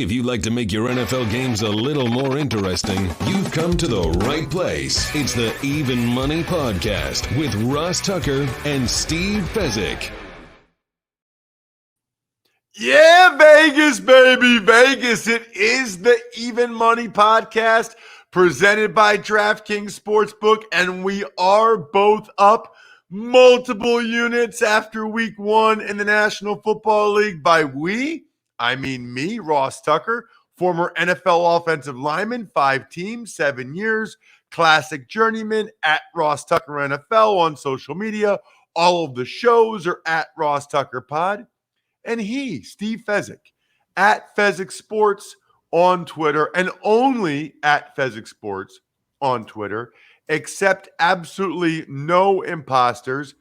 If you'd like to make your NFL games a little more interesting, you've come to the right place. It's the Even Money Podcast with Ross Tucker and Steve Fezzik. Yeah, Vegas, baby, Vegas. It is the Even Money Podcast presented by DraftKings Sportsbook, and we are both up multiple units after week one in the National Football League. By we, I mean me, Ross Tucker, former NFL offensive lineman, 5 teams, 7 years, classic journeyman at Ross Tucker NFL on social media. All of the shows are at Ross Tucker Pod. And he, Steve Fezzik, at Fezzik Sports on Twitter, and only at Fezzik Sports on Twitter, except absolutely no imposters.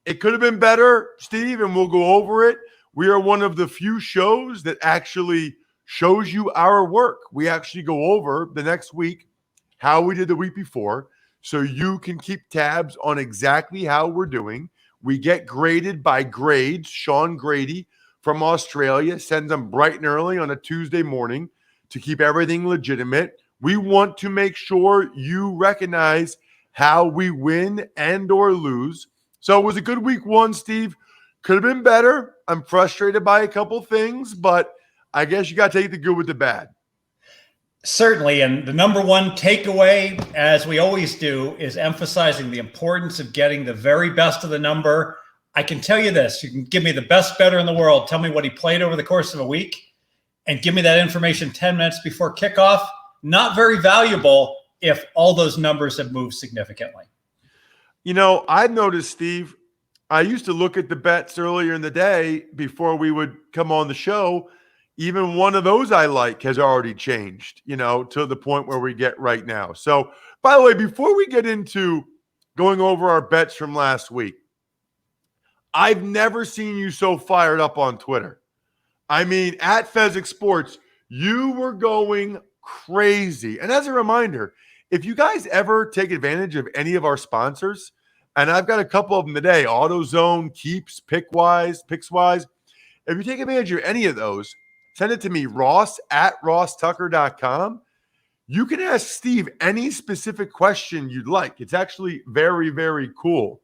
It could have been better, Steve, and we'll go over it. We are one of the few shows that actually shows you our work. We actually go over the next week how we did the week before, so you can keep tabs on exactly how we're doing. We get graded by grades. Sean Grady from Australia sends them bright and early on a Tuesday morning to keep everything legitimate. We want to make sure you recognize how we win and or lose. So it was a good week one, Steve. Could have been better. I'm frustrated by a couple things, but I guess you got to take the good with the bad. Certainly. And the number one takeaway, as we always do, is emphasizing the importance of getting the very best of the number. I can tell you this. You can give me the best bettor in the world. Tell me what he played over the course of a week and give me that information 10 minutes before kickoff. Not very valuable if all those numbers have moved significantly. You know, I've noticed, Steve, I used to look at the bets earlier in the day before we would come on the show. Even one of those I like has already changed, you know, to the point where we get right now. So, by the way, before we get into going over our bets from last week, I've never seen you so fired up on Twitter. I mean, at Fezzik Sports, you were going crazy. And as a reminder, if you guys ever take advantage of any of our sponsors, and I've got a couple of them today, AutoZone, Keeps, Pickswise. If you take advantage of any of those, send it to me, Ross at rosstucker.com. You can ask Steve any specific question you'd like. It's actually very, very cool.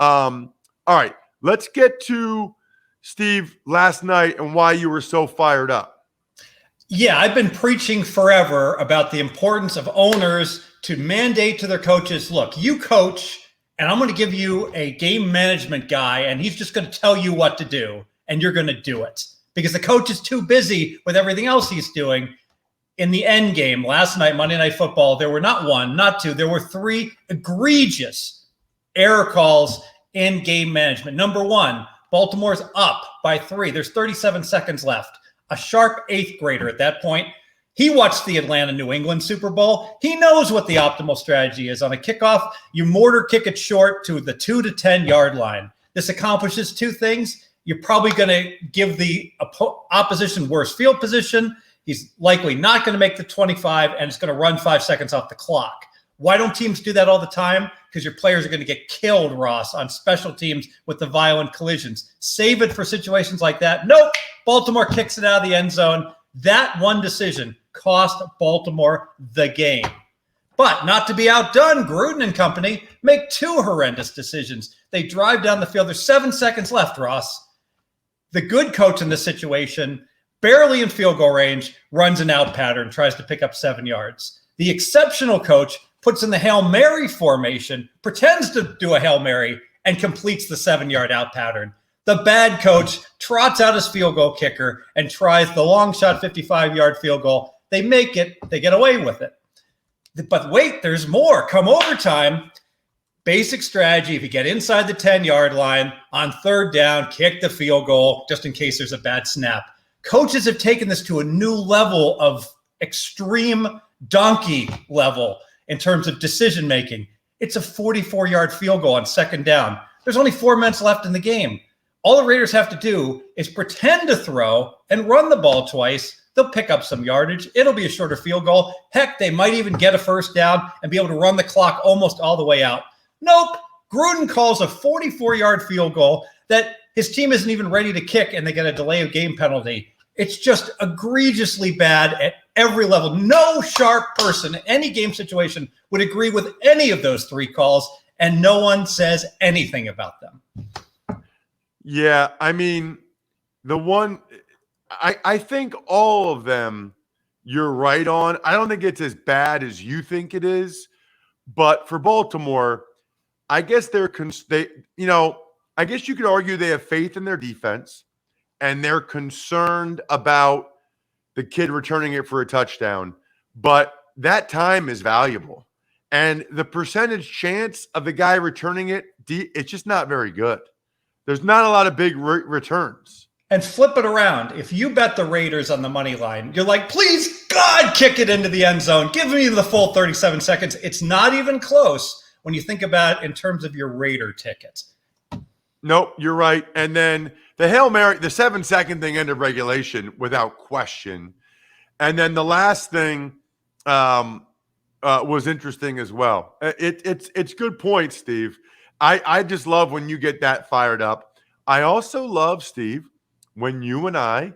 All right, let's get to, Steve, last night and why you were so fired up. Yeah, I've been preaching forever about the importance of owners to mandate to their coaches, look, you coach, and I'm going to give you a game management guy, and he's just going to tell you what to do, and you're going to do it. Because the coach is too busy with everything else he's doing. In the end game, last night, Monday Night Football, there were not one, not two, there were 3 egregious error calls in game management. Number one, Baltimore's up by 3. There's 37 seconds left. A sharp 8th grader at that point. He watched the Atlanta-New England Super Bowl. He knows what the optimal strategy is. On a kickoff, you mortar kick it short to the 2 to 10 yard line. This accomplishes 2 things. You're probably going to give the opposition worse field position. He's likely not going to make the 25, and it's going to run 5 seconds off the clock. Why don't teams do that all the time? Because your players are going to get killed, Ross, on special teams with the violent collisions. Save it for situations like that. Nope. Baltimore kicks it out of the end zone. That one decision cost Baltimore the game. But not to be outdone, Gruden and company make 2 horrendous decisions. They drive down the field. There's 7 seconds left, Ross. The good coach in this situation, barely in field goal range, runs an out pattern, tries to pick up 7 yards. The exceptional coach puts in the Hail Mary formation, pretends to do a Hail Mary, and completes the 7-yard out pattern. The bad coach trots out his field goal kicker and tries the long shot 55-yard field goal. They make it. They get away with it. But wait, there's more. Come overtime. Basic strategy, if you get inside the 10-yard line, on 3rd down, kick the field goal just in case there's a bad snap. Coaches have taken this to a new level of extreme donkey level in terms of decision-making. It's a 44-yard field goal on 2nd down. There's only 4 minutes left in the game. All the Raiders have to do is pretend to throw and run the ball twice. They'll pick up some yardage. It'll be a shorter field goal. Heck, they might even get a 1st down and be able to run the clock almost all the way out. Nope. Gruden calls a 44-yard field goal that his team isn't even ready to kick, and they get a delay of game penalty. It's just egregiously bad at every level. No sharp person in any game situation would agree with any of those three calls, and no one says anything about them. Yeah, I mean, I think all of them you're right on. I don't think it's as bad as you think it is, but for Baltimore, I guess I guess you could argue they have faith in their defense and they're concerned about the kid returning it for a touchdown, but that time is valuable. And the percentage chance of the guy returning it, it's just not very good. There's not a lot of big returns. And flip it around. If you bet the Raiders on the money line, you're like, please, God, kick it into the end zone. Give me the full 37 seconds. It's not even close when you think about it in terms of your Raider tickets. Nope, you're right. And then the Hail Mary, the 7-second thing ended regulation without question. And then the last thing was interesting as well. It's good point, Steve. I just love when you get that fired up. I also love, Steve, when you and I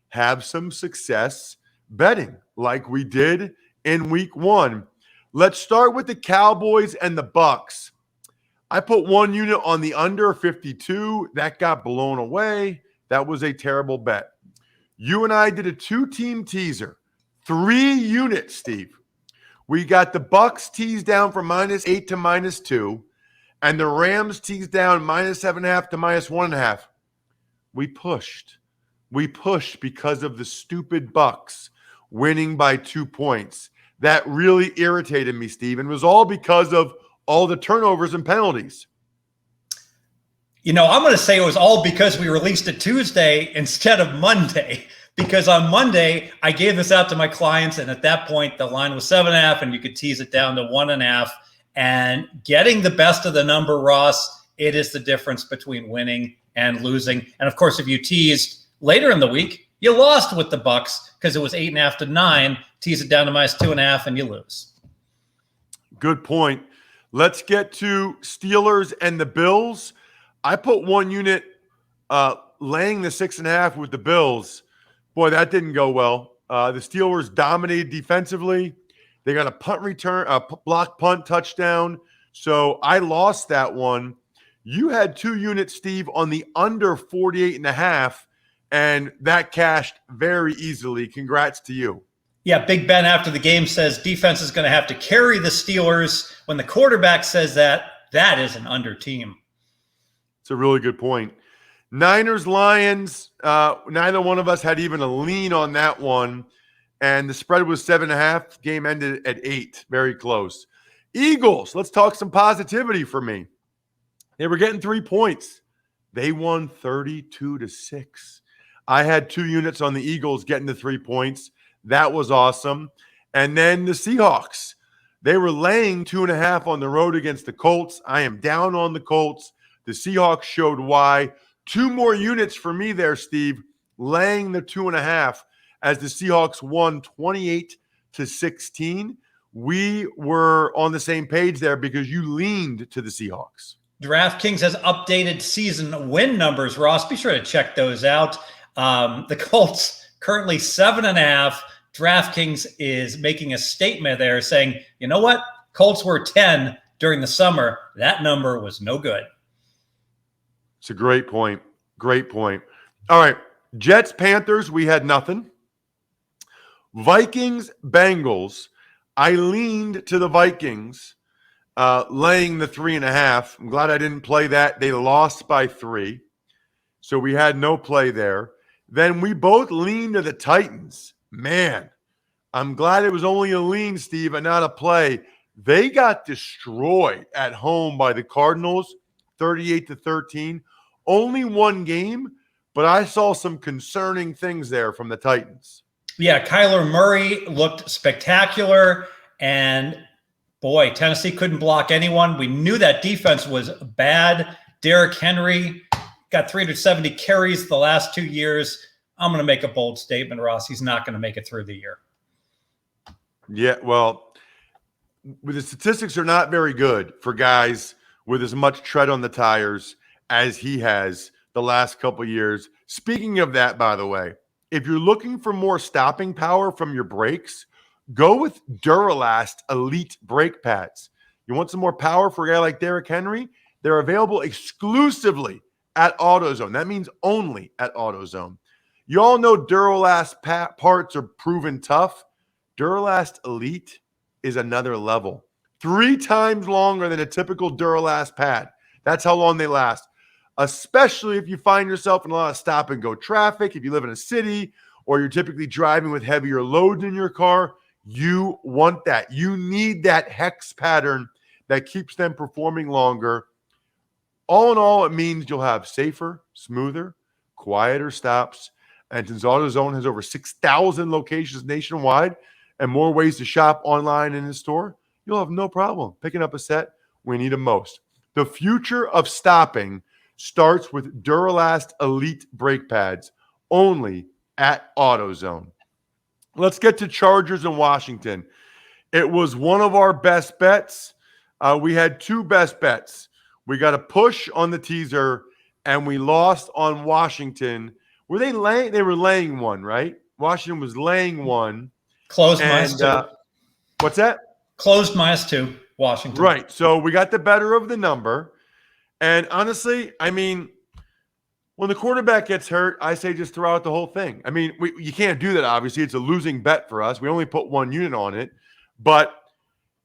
have some success betting like we did in week 1. Let's start with the Cowboys and the Bucks. I put 1 unit on the under 52. That got blown away. That was a terrible bet. You and I did a 2-team teaser. 3 units, Steve. We got the Bucks teased down from -8 to -2, and the Rams teased down -7.5 to -1.5. We pushed. We pushed because of the stupid Bucks winning by 2 points. That really irritated me, Steve, and it was all because of all the turnovers and penalties. I'm going to say it was all because we released it Tuesday instead of Monday, because on Monday, I gave this out to my clients, and at that point, the line was 7.5, and you could tease it down to 1.5. And getting the best of the number, Ross, it is the difference between winning and losing. And, of course, if you teased later in the week, you lost with the Bucks because it was 8.5 to 9. Tease it down to -2.5, and you lose. Good point. Let's get to Steelers and the Bills. I put 1 unit laying the 6.5 with the Bills. Boy, that didn't go well. The Steelers dominated defensively. They got a punt return, a block punt touchdown. So I lost that one. You had 2 units, Steve, on the under 48.5, and that cashed very easily. Congrats to you. Yeah, Big Ben after the game says defense is going to have to carry the Steelers. When the quarterback says that is an under team. It's a really good point. Niners, Lions, neither one of us had even a lean on that one. And the spread was 7.5. Game ended at 8. Very close. Eagles, let's talk some positivity for me. They were getting 3 points. They won 32-6. I had 2 units on the Eagles getting the 3 points. That was awesome. And then the Seahawks, they were laying 2.5 on the road against the Colts. I am down on the Colts. The Seahawks showed why. 2 more units for me there, Steve, laying the 2.5 as the Seahawks won 28-16. We were on the same page there because you leaned to the Seahawks. DraftKings has updated season win numbers, Ross. Be sure to check those out. The Colts currently 7.5. DraftKings is making a statement there saying, you know what? Colts were 10 during the summer. That number was no good. It's a great point. Great point. All right. Jets, Panthers, we had nothing. Vikings, Bengals. I leaned to the Vikings, laying the 3.5. I'm glad I didn't play that. They lost by 3. So we had no play there. Then we both leaned to the Titans. Man, I'm glad it was only a lean, Steve, and not a play. They got destroyed at home by the Cardinals, 38-13. Only 1 game, but I saw some concerning things there from the Titans. Yeah, Kyler Murray looked spectacular, and boy, Tennessee couldn't block anyone. We knew that defense was bad. Derrick Henry got 370 carries the last 2 years. I'm going to make a bold statement, Ross. He's not going to make it through the year. Yeah, well, the statistics are not very good for guys with as much tread on the tires as he has the last couple of years. Speaking of that, by the way, if you're looking for more stopping power from your brakes, go with Duralast Elite brake pads. You want some more power for a guy like Derrick Henry? They're available exclusively at AutoZone. That means only at AutoZone. You all know Duralast parts are proven tough. Duralast Elite is another level. 3 times longer than a typical Duralast pad. That's how long they last. Especially if you find yourself in a lot of stop-and-go traffic, if you live in a city, or you're typically driving with heavier loads in your car, you want that. You need that hex pattern that keeps them performing longer. All in all, it means you'll have safer, smoother, quieter stops. And since AutoZone has over 6,000 locations nationwide and more ways to shop online and in store, you'll have no problem picking up a set when you need them most. The future of stopping starts with Duralast Elite brake pads, only at AutoZone. Let's get to Chargers and Washington. It was one of our best bets. We had 2 best bets. We got a push on the teaser, and we lost on Washington. Were they laying? They were laying 1, right? Washington was laying 1. Closed -2. What's that? Closed -2, Washington. Right. So we got the better of the number. And honestly, I mean, when the quarterback gets hurt, I say just throw out the whole thing. I mean, you can't do that, obviously. It's a losing bet for us. We only put 1 unit on it. But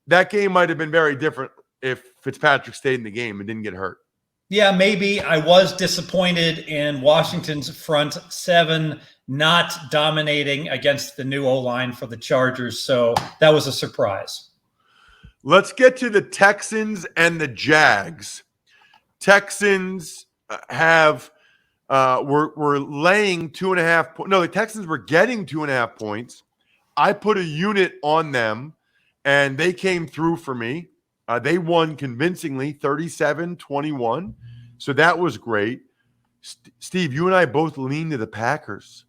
that game might have been very different if Fitzpatrick stayed in the game and didn't get hurt. Yeah, maybe. I was disappointed in Washington's front 7 not dominating against the new O-line for the Chargers. So that was a surprise. Let's get to the Texans and the Jags. Texans were laying 2.5 points. No, the Texans were getting 2.5 points. I put a unit on them, and they came through for me. They won convincingly, 37-21. So that was great. Steve, you and I both leaned to the Packers,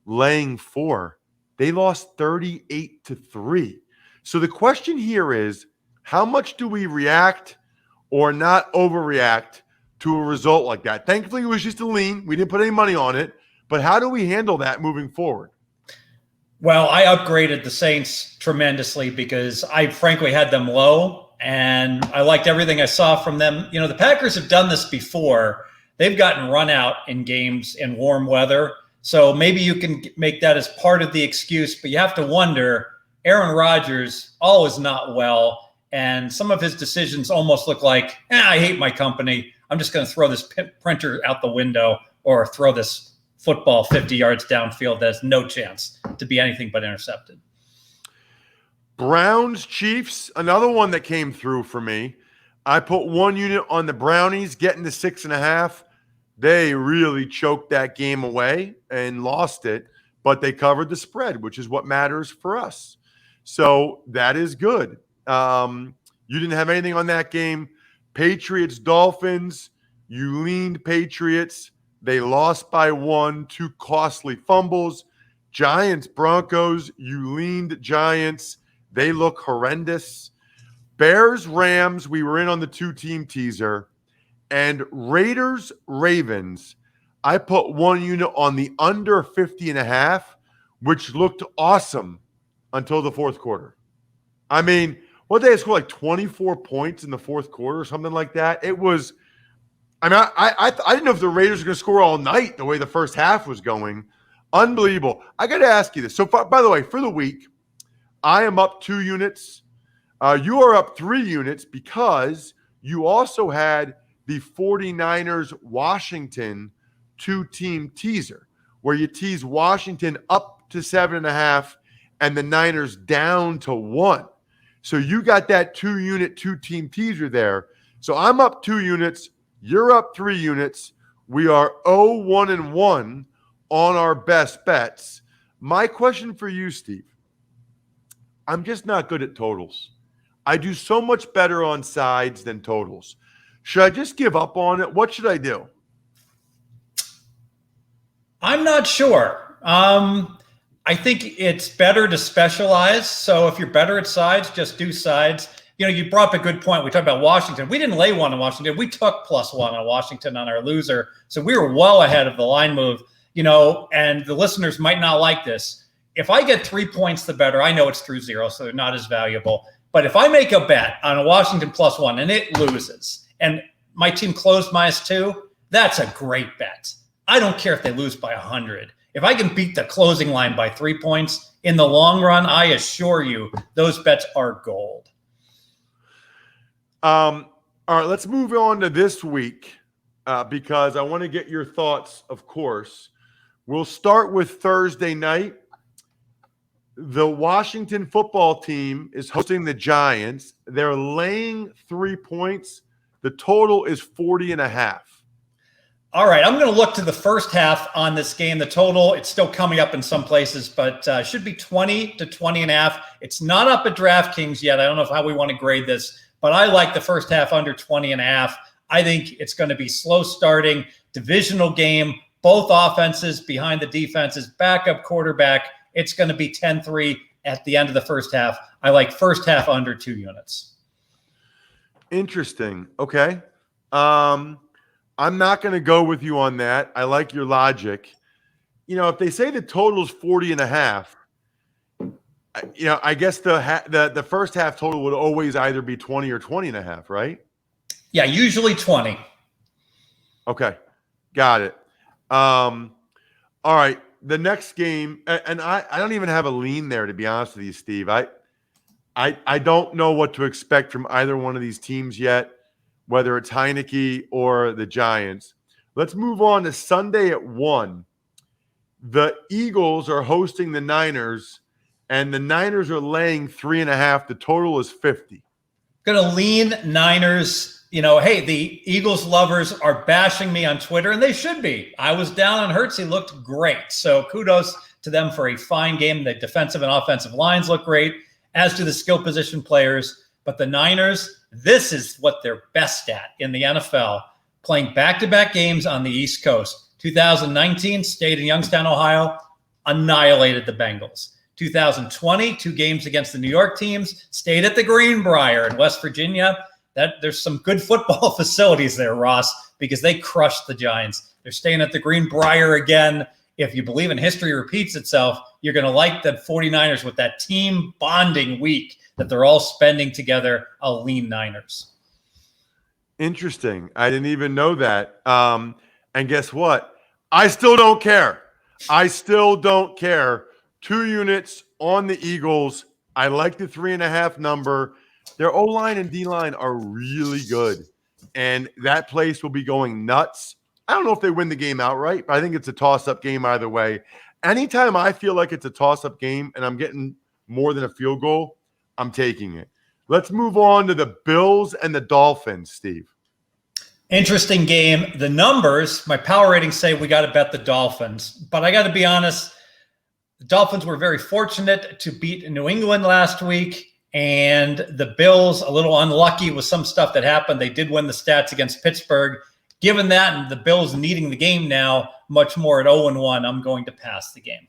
laying 4. They lost 38-3. So the question here is, how much do we react or not overreact to a result like that? Thankfully, it was just a lean. We didn't put any money on it. But how do we handle that moving forward? Well, I upgraded the Saints tremendously because I frankly had them low, and I liked everything I saw from them. You know, the Packers have done this before. They've gotten run out in games in warm weather. So maybe you can make that as part of the excuse, but you have to wonder, Aaron Rodgers, all is not well, and some of his decisions almost look like, I hate my company. I'm just going to throw this printer out the window or throw this football 50 yards downfield that has no chance to be anything but intercepted. Browns, Chiefs, another one that came through for me. I put 1 unit on the Brownies, getting to 6.5. They really choked that game away and lost it, but they covered the spread, which is what matters for us. So that is good. You didn't have anything on that game. Patriots, Dolphins, you leaned Patriots. They lost by 1, 2 costly fumbles. Giants, Broncos, you leaned Giants. They look horrendous. Bears, Rams, we were in on the 2-team teaser. And Raiders, Ravens, I put 1 unit on the under 50.5, which looked awesome until the fourth quarter. I mean, what they scored like 24 points in the fourth quarter or something like that. It was, I mean, I didn't know if the Raiders were going to score all night the way the first half was going. Unbelievable. I got to ask you this. So, by the way, for the week, I am up 2 units. You are up 3 units because you also had the 49ers Washington 2-team teaser, where you tease Washington up to 7.5 and the Niners down to 1. So you got that 2-unit 2-team teaser there. So I'm up 2 units. You're up 3 units. We are 0-1-1 on our best bets. My question for you, Steve, I'm just not good at totals. I do so much better on sides than totals. Should I just give up on it? What should I do? I'm not sure. I think it's better to specialize. So if you're better at sides, just do sides. You know, you brought up a good point. We talked about Washington. We didn't lay 1 on Washington. We took +1 on Washington on our loser. So we were well ahead of the line move. and the listeners might not like this. If I get 3 points, the better. I know it's through 0, so they're not as valuable. But if I make a bet on a Washington +1 and it loses, and my team closed -2, that's a great bet. I don't care if they lose by 100. If I can beat the closing line by 3 points in the long run, I assure you those bets are gold. All right, let's move on to this week because I want to get your thoughts, of course. We'll start with Thursday night. The Washington football team is hosting the Giants. They're laying 3 points. The total is 40.5. All right, I'm going to look to the first half on this game. The total, it's still coming up in some places, but should be 20 to 20.5. It's not up at DraftKings yet. I don't know how we want to grade this, but I like the first half under 20.5. I think it's going to be slow starting, divisional game, both offenses behind the defenses, backup quarterback. It's going to be 10-3 at the end of the first half. I like first half under 2 units. Interesting. Okay. I'm not going to go with you on that. I like your logic. If they say the total is 40.5, I guess the first half total would always either be 20 or 20.5, right? Yeah, usually 20. Okay. Got it. All right. The next game, and I don't even have a lean there, to be honest with you, Steve. I don't know what to expect from either one of these teams yet, whether it's Heineke or the Giants. Let's move on to Sunday at 1. The Eagles are hosting the Niners, and the Niners are laying 3.5. The total is 50. Going to lean Niners. Hey, the Eagles lovers are bashing me on Twitter, and they should be. I was down on Hurts. He looked great. So kudos to them for a fine game. The defensive and offensive lines look great, as do the skill position players. But the Niners, this is what they're best at in the NFL, playing back-to-back games on the East Coast. 2019, stayed in Youngstown, Ohio, annihilated the Bengals. 2020, 2 games against the New York teams, stayed at the Greenbrier in West Virginia. There's some good football facilities there, Ross, because they crushed the Giants. They're staying at the Greenbrier again. If you believe in history repeats itself, you're going to like the 49ers with that team bonding week that they're all spending together. I'll lean Niners. Interesting. I didn't even know that. And guess what? I still don't care. 2 units on the Eagles. I like the 3.5 number. Their O-line and D-line are really good, and that place will be going nuts. I don't know if they win the game outright, but I think it's a toss-up game either way. Anytime I feel like it's a toss-up game and I'm getting more than a field goal, I'm taking it. Let's move on to the Bills and the Dolphins, Steve. Interesting game. The numbers, my power ratings say we got to bet the Dolphins, but I got to be honest, the Dolphins were very fortunate to beat New England last week. And the Bills, a little unlucky with some stuff that happened. They did win the stats against Pittsburgh. Given that and the Bills needing the game now much more at 0-1, I'm going to pass the game.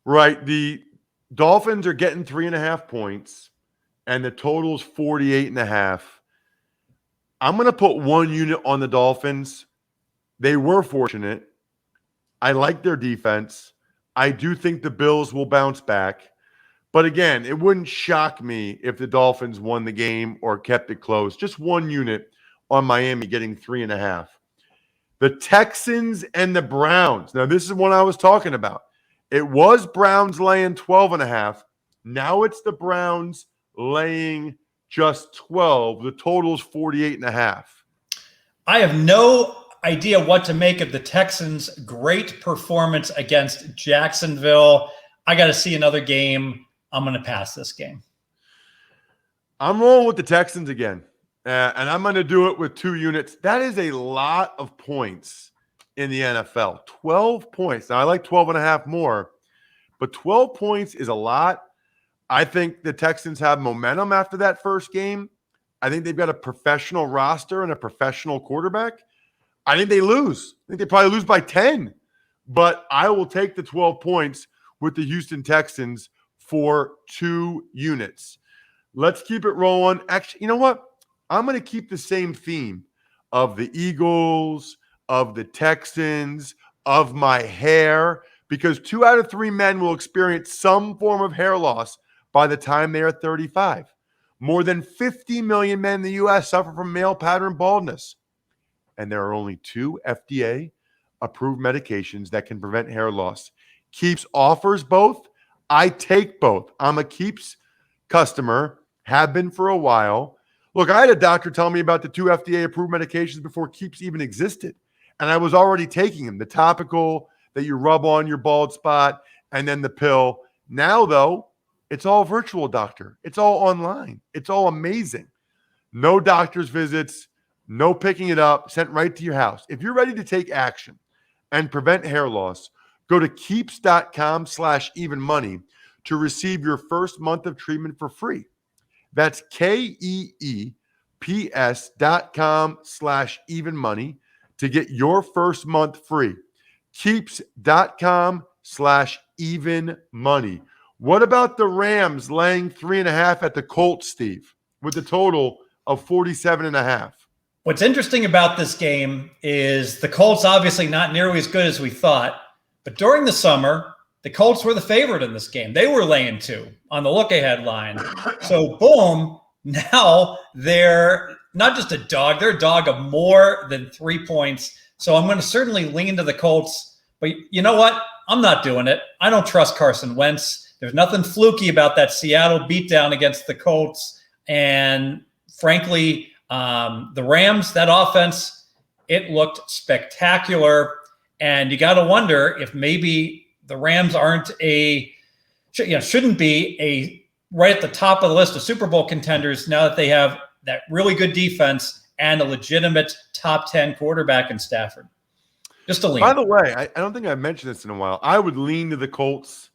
Right. The Dolphins are getting 3.5 points, and the total's 48.5. I'm going to put 1 unit on the Dolphins. They were fortunate. I like their defense. I do think the Bills will bounce back. But again, it wouldn't shock me if the Dolphins won the game or kept it close. Just 1 unit on Miami getting 3.5. The Texans and the Browns. Now, this is what I was talking about. It was Browns laying 12.5. Now it's the Browns laying just 12. The total's 48.5. I have no idea what to make of the Texans' great performance against Jacksonville. I got to see another game. I'm going to pass this game. I'm rolling with the Texans again, and I'm going to do it with 2 units. That is a lot of points in the NFL. 12 points. Now, I like 12.5 more, but 12 points is a lot. I think the Texans have momentum after that first game. I think they've got a professional roster and a professional quarterback. I think they lose. I think they probably lose by 10, but I will take the 12 points with the Houston Texans for 2 units. Let's keep it rolling. Actually, you know what? I'm going to keep the same theme of the Eagles, of the Texans, of my hair, because 2 out of 3 men will experience some form of hair loss by the time they are 35. More than 50 million men in the U.S. suffer from male pattern baldness. And there are only 2 FDA-approved medications that can prevent hair loss. Keeps offers both. I take both. I'm a Keeps customer, have been for a while. Look, I had a doctor tell me about the 2 FDA-approved medications before Keeps even existed. And I was already taking them. The topical that you rub on your bald spot and then the pill. Now, though, it's all virtual, doctor. It's all online. It's all amazing. No doctor's visits, no picking it up, sent right to your house. If you're ready to take action and prevent hair loss, go to keeps.com/evenmoney to receive your first month of treatment for free. That's KEEPS.com/evenmoney to get your first month free. Keeps.com/evenmoney. What about the Rams laying 3.5 at the Colts, Steve, with a total of 47.5? What's interesting about this game is the Colts obviously not nearly as good as we thought, but during the summer, the Colts were the favorite in this game. They were laying 2 on the look-ahead line. So, boom, now they're not just a dog, they're a dog of more than 3 points. So I'm going to certainly lean to the Colts. But you know what? I'm not doing it. I don't trust Carson Wentz. There's nothing fluky about that Seattle beatdown against the Colts. And frankly, the Rams, that offense, it looked spectacular. And you got to wonder if maybe the Rams shouldn't be right at the top of the list of Super Bowl contenders now that they have that really good defense and a legitimate top 10 quarterback in Stafford. Just a lean. By the way, I don't think I've mentioned this in a while. I would lean to the Colts.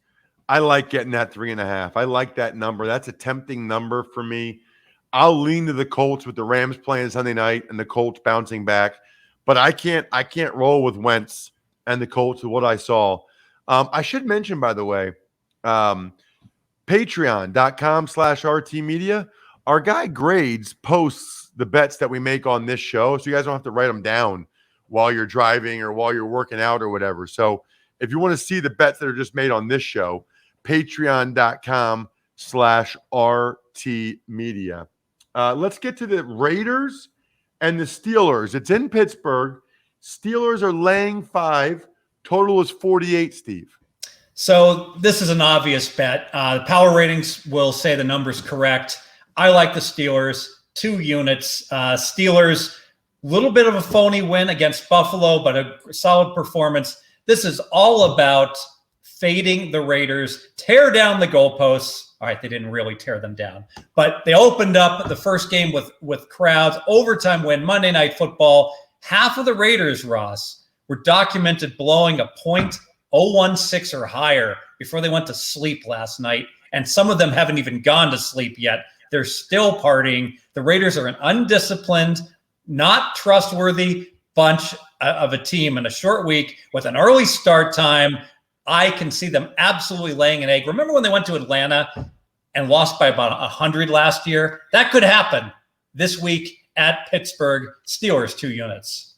I like getting that 3.5. I like that number. That's a tempting number for me. I'll lean to the Colts with the Rams playing Sunday night and the Colts bouncing back. But I can't roll with Wentz and the Colts with what I saw. I should mention, by the way, patreon.com/RTmedia. Our guy Grades posts the bets that we make on this show, so you guys don't have to write them down while you're driving or while you're working out or whatever. So if you want to see the bets that are just made on this show, patreon.com/RTmedia. Let's get to the Raiders and the Steelers. It's in Pittsburgh. Steelers are laying 5. Total is 48, Steve. So this is an obvious bet. The power ratings will say the number's correct. I like the Steelers, 2 units. Steelers, a little bit of a phony win against Buffalo, but a solid performance. This is all about fading the Raiders, tear down the goalposts. All right, they didn't really tear them down, but they opened up the first game with crowds, overtime win, Monday Night Football. Half of the Raiders, Ross, were documented blowing a .016 or higher before they went to sleep last night, and some of them haven't even gone to sleep yet. They're still partying. The Raiders are an undisciplined, not trustworthy bunch of a team in a short week with an early start time. I can see them absolutely laying an egg. Remember when they went to Atlanta and lost by about 100 last year? That could happen this week at Pittsburgh. Steelers, 2 units.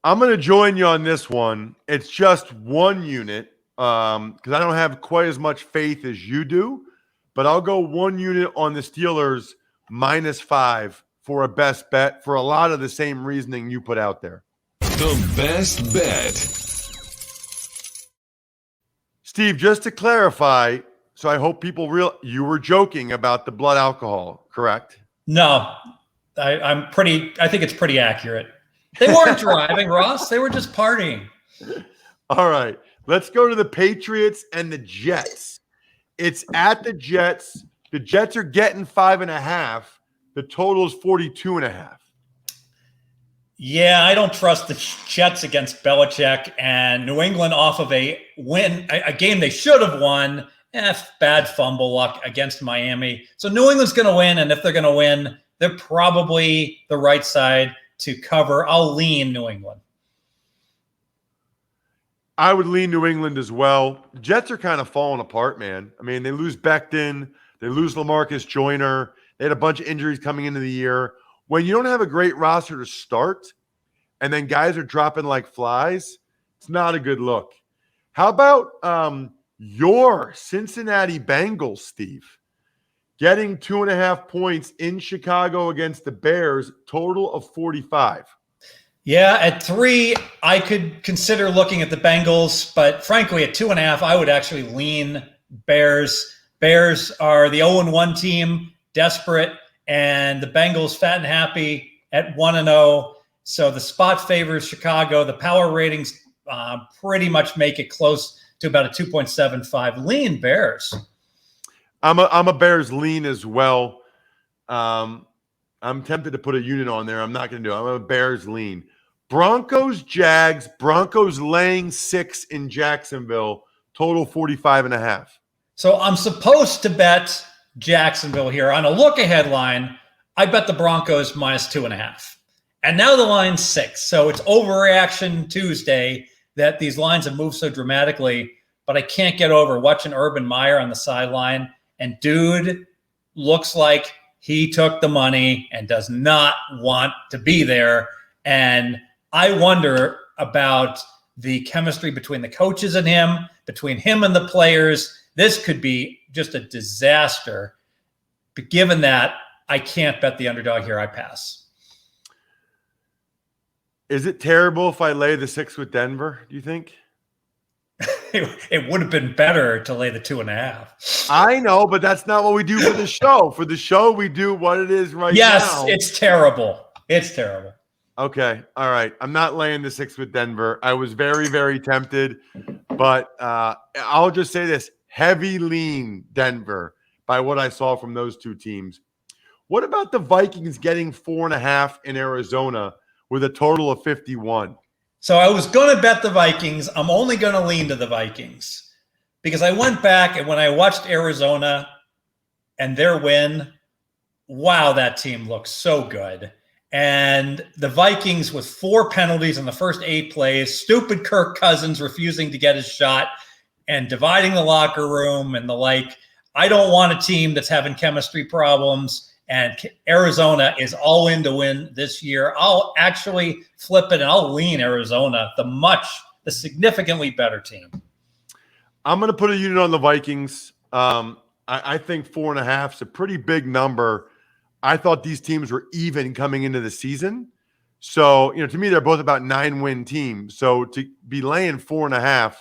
I'm going to join you on this one. It's just 1 unit because I don't have quite as much faith as you do, but I'll go 1 unit on the Steelers -5 for a best bet for a lot of the same reasoning you put out there. The best bet. Steve, just to clarify, so I hope people you were joking about the blood alcohol, correct? No, I think it's pretty accurate. They weren't driving, Ross. They were just partying. All right. Let's go to the Patriots and the Jets. It's at the Jets. The Jets are getting 5.5. The total is 42.5. Yeah, I don't trust the Jets against Belichick, and New England off of a win, a game they should have won. Bad fumble luck against Miami. So New England's going to win, and if they're going to win, they're probably the right side to cover. I'll lean New England. I would lean New England as well. Jets are kind of falling apart, man. I mean, they lose Becton. They lose LaMarcus Joyner. They had a bunch of injuries coming into the year. When you don't have a great roster to start and then guys are dropping like flies, It's not a good look. How about your Cincinnati Bengals, Steve? Getting 2.5 points in Chicago against the Bears, total of 45. Yeah, at 3, I could consider looking at the Bengals, but frankly, at 2.5, I would actually lean Bears. Bears are the 0-1 team, desperate, and the Bengals fat and happy at 1-0. So the spot favors Chicago. The power ratings pretty much make it close to about a 2.75. Lean Bears. I'm a Bears lean as well. I'm tempted to put a unit on there. I'm not going to do it. I'm a Bears lean. Broncos, Jags. Broncos laying 6 in Jacksonville. Total 45.5. So I'm supposed to bet Jacksonville here. On a look-ahead line, I bet the Broncos -2.5. And now the line's 6. So it's overreaction Tuesday that these lines have moved so dramatically. But I can't get over watching Urban Meyer on the sideline. And dude looks like he took the money and does not want to be there. And I wonder about the chemistry between the coaches and him, between him and the players. This could be just a disaster. But given that, I can't bet the underdog here. I pass. Is it terrible if I lay the 6 with Denver, do you think? It would have been better to lay the 2.5. I know, but that's not what we do for the show. For the show, we do what it is right now. Yes, it's terrible. It's terrible. Okay. All right. I'm not laying the 6 with Denver. I was very, very tempted, but I'll just say this. Heavy lean Denver by what I saw from those two teams. What about the Vikings getting 4.5 in Arizona with a total of 51? So I was going to bet the Vikings. I'm only going to lean to the Vikings because I went back and when I watched Arizona and their win, wow, that team looks so good. And the Vikings with 4 penalties in the first 8 plays, stupid Kirk Cousins refusing to get his shot and dividing the locker room and the like. I don't want a team that's having chemistry problems. And Arizona is all in to win this year. I'll actually flip it and I'll lean Arizona, the significantly better team. I'm going to put a unit on the Vikings. I think 4.5 is a pretty big number. I thought these teams were even coming into the season. So, to me, they're both about 9-win teams. So to be laying 4.5,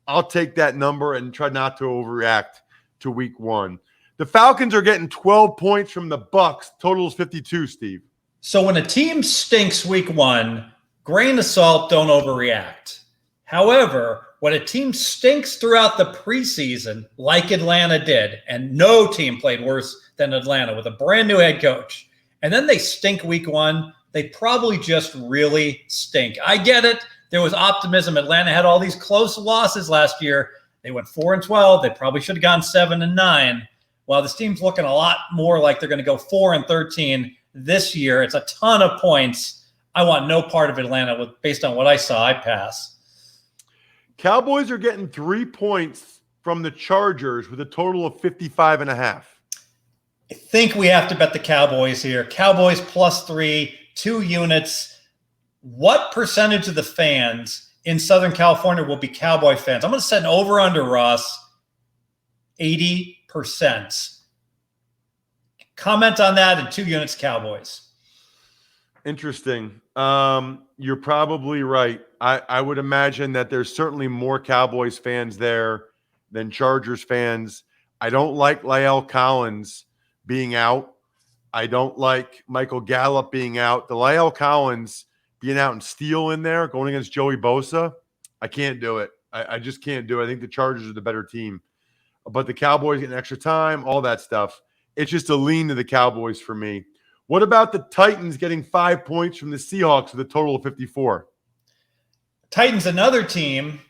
I'll take that number and try not to overreact to week 1. The Falcons are getting 12 points from the Bucs. Total is 52, Steve. So when a team stinks week 1, grain of salt, don't overreact. However, when a team stinks throughout the preseason, like Atlanta did, and no team played worse than Atlanta with a brand new head coach, and then they stink week 1, they probably just really stink. I get it. There was optimism. Atlanta had all these close losses last year. They went 4-12. They probably should have gone 7-9. While this team's looking a lot more like they're going to go 4-13 this year, it's a ton of points. I want no part of Atlanta based on what I saw. I pass. Cowboys are getting 3 points from the Chargers with a total of 55.5. I think we have to bet the Cowboys here. Cowboys +3, 2 units. What percentage of the fans in Southern California will be Cowboy fans? I'm going to set an over-under, Ross, 80%. Comment on that and 2 units Cowboys. Interesting. You're probably right. I would imagine that there's certainly more Cowboys fans there than Chargers fans. I don't like La'el Collins being out. I don't like Michael Gallup being out. The La'el Collins being out and Steele in there going against Joey Bosa, I can't do it. I just can't do it. I think the Chargers are the better team. But the Cowboys getting extra time, all that stuff. It's just a lean to the Cowboys for me. What about the Titans getting 5 points from the Seahawks with a total of 54? Titans, another team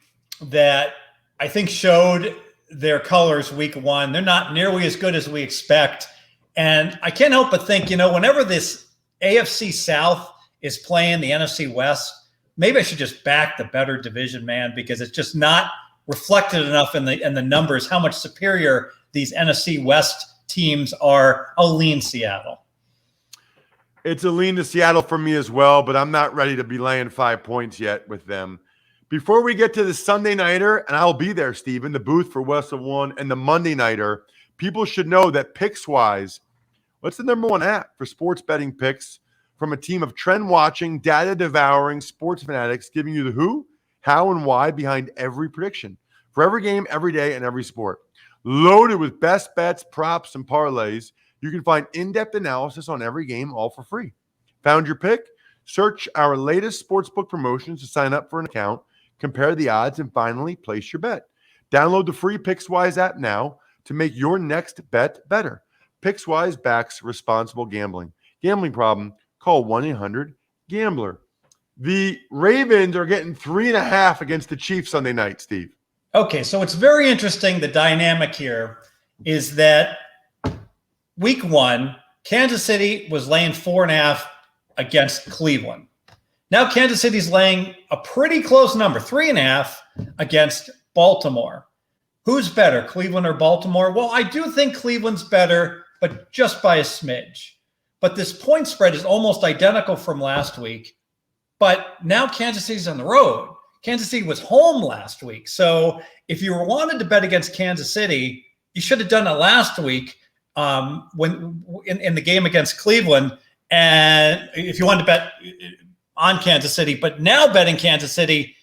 that I think showed their colors week 1. They're not nearly as good as we expect. And I can't help but think, whenever this AFC South is playing the NFC West, maybe I should just back the better division, man, because it's just not reflected enough in the numbers how much superior these NFC West teams are. I'll lean Seattle. It's a lean to Seattle for me as well, but I'm not ready to be laying 5 points yet with them Before we get to the Sunday Nighter, and I'll be there, Steve, in the booth for West of One, and the Monday Nighter, people should know that PicksWise, what's the number one app for sports betting picks from a team of trend-watching, data-devouring sports fanatics giving you the who, how, and why behind every prediction for every game, every day, and every sport. Loaded with best bets, props, and parlays, you can find in-depth analysis on every game, all for free. Found your pick? Search our latest sportsbook promotions to sign up for an account, compare the odds, and finally place your bet. Download the free PicksWise app now to make your next bet better. PicksWise backs responsible gambling. Gambling problem? Call 1-800-GAMBLER. The Ravens are getting 3.5 against the Chiefs Sunday night, Steve. Okay, so it's very interesting. The dynamic here is that week one, Kansas City was laying 4.5 against Cleveland. Now Kansas City's laying a pretty close number, 3.5 against Baltimore. Who's better, Cleveland or Baltimore? Well, I do think Cleveland's better, but just by a smidge. But this point spread is almost identical from last week. But now Kansas City's on the road. Kansas City was home last week. So if you wanted to bet against Kansas City, you should have done it last week when in the game against Cleveland. And if you wanted to bet on Kansas City, but now betting Kansas City,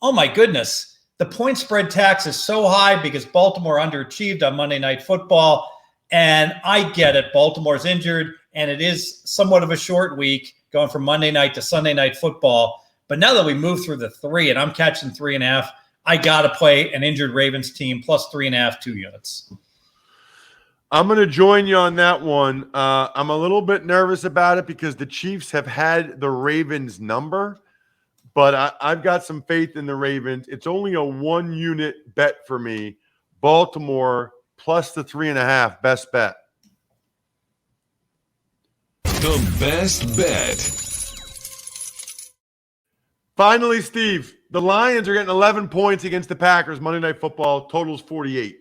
oh my goodness, the point spread tax is so high because Baltimore underachieved on Monday Night Football. And I get it. Baltimore's injured, and it is somewhat of a short week going from Monday night to Sunday Night Football. But now that we move through the 3 and I'm catching 3.5, I got to play an injured Ravens team plus 3.5, 2 units. I'm going to join you on that one. I'm a little bit nervous about it because the Chiefs have had the Ravens number, but I've got some faith in the Ravens. It's only a 1-unit bet for me. Baltimore plus the 3.5, best bet. The best bet. Finally, Steve, the Lions are getting 11 points against the Packers. Monday Night Football, totals 48.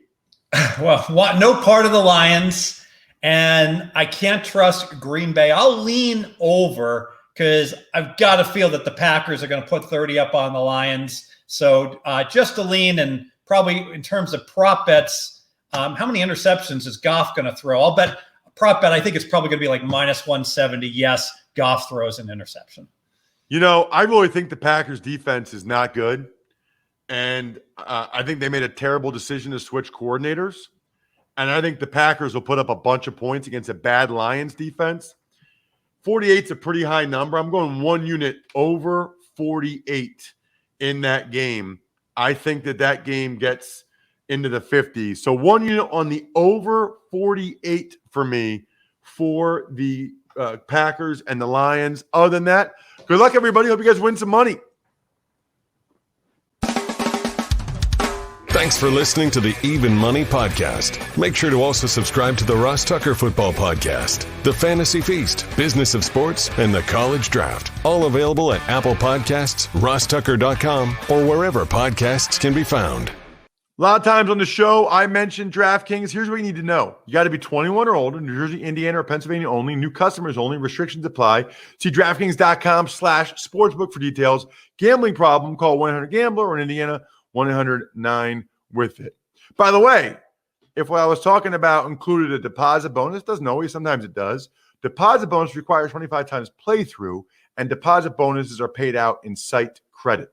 Well, no part of the Lions, and I can't trust Green Bay. I'll lean over because I've got to feel that the Packers are going to put 30 up on the Lions. So just a lean, and probably in terms of prop bets, how many interceptions is Goff going to throw? I'll bet a prop bet. I think it's probably going to be like minus 170. Yes, Goff throws an interception. You know, I really think the Packers defense is not good. And I think they made a terrible decision to switch coordinators. And I think the Packers will put up a bunch of points against a bad Lions defense. 48's a pretty high number. I'm going 1 unit over 48 in that game. I think that game gets into the 50s. So 1 unit on the over 48 for me for the Packers and the Lions. Other than that, good luck, everybody. Hope you guys win some money. Thanks for listening to the Even Money Podcast. Make sure to also subscribe to the Ross Tucker Football Podcast, The Fantasy Feast, Business of Sports, and The College Draft. All available at Apple Podcasts, rosstucker.com, or wherever podcasts can be found. A lot of times on the show, I mentioned DraftKings. Here's what you need to know. You got to be 21 or older, New Jersey, Indiana, or Pennsylvania only. New customers only. Restrictions apply. See DraftKings.com/sportsbook for details. Gambling problem, call 1-800-GAMBLER, or in Indiana, 1-800-9-WITH-IT. By the way, if what I was talking about included a deposit bonus, doesn't always, sometimes it does. Deposit bonus requires 25 times playthrough, and deposit bonuses are paid out in site credit.